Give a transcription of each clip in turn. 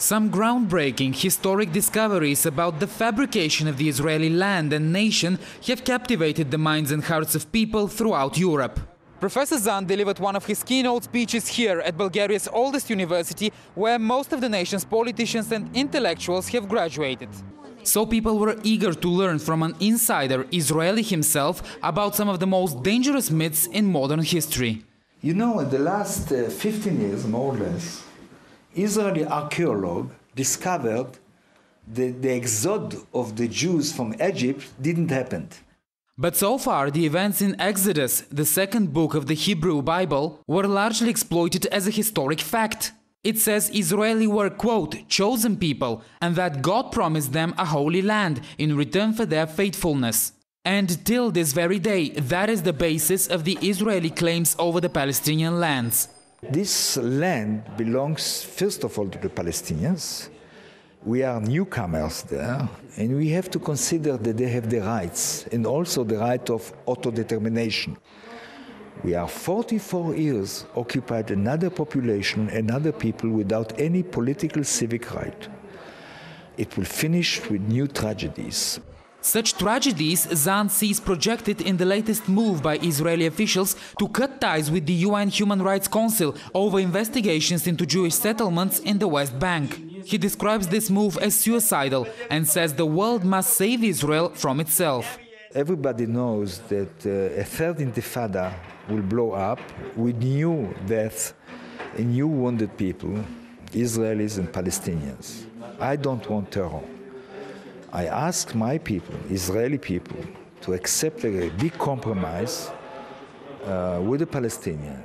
Some groundbreaking historic discoveries about the fabrication of the Israeli land and nation have captivated the minds and hearts of people throughout Europe. Professor Zan delivered one of his keynote speeches here at Bulgaria's oldest university, where most of the nation's politicians and intellectuals have graduated. So people were eager to learn from an insider, Israeli himself, about some of the most dangerous myths in modern history. You know, in the last 15 years, more or less, Israeli archaeologists discovered that the exodus of the Jews from Egypt didn't happen. But so far, the events in Exodus, the second book of the Hebrew Bible, were largely exploited as a historic fact. It says Israeli were, quote, chosen people, and that God promised them a holy land in return for their faithfulness. And till this very day, that is the basis of the Israeli claims over the Palestinian lands. This land belongs, first of all, to the Palestinians. We are newcomers there, and we have to consider that they have the rights, and also the right of autodetermination. We are 44 years occupied another population, another people without any political civic right. It will finish with new tragedies. Such tragedies Zan sees projected in the latest move by Israeli officials to cut ties with the UN Human Rights Council over investigations into Jewish settlements in the West Bank. He describes this move as suicidal and says the world must save Israel from itself. Everybody knows that a third intifada will blow up with new deaths and new wounded people, Israelis and Palestinians. I don't want terror. I ask my people, Israeli people, to accept a big compromise with the Palestinians,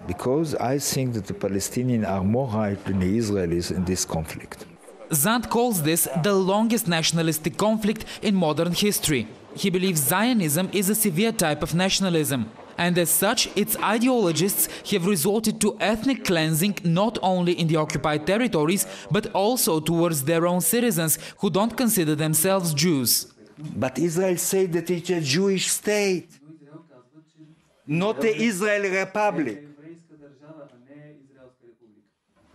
because I think that the Palestinians are more right than the Israelis in this conflict. Zand calls this the longest nationalistic conflict in modern history. He believes Zionism is a severe type of nationalism, and as such, its ideologists have resorted to ethnic cleansing not only in the occupied territories, but also towards their own citizens who don't consider themselves Jews. But Israel said that it's a Jewish state, not the Israeli Republic.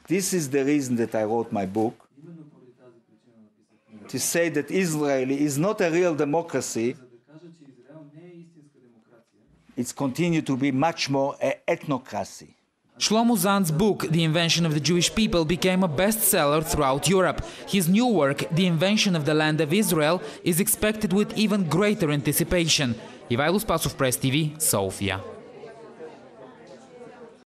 This is the reason that I wrote my book, to say that Israel is not a real democracy. It's continued to be much more an ethnocracy. Shlomo Zand's book, The Invention of the Jewish People, became a bestseller throughout Europe. His new work, The Invention of the Land of Israel, is expected with even greater anticipation. Ivailo Spasov, Press TV, Sofia.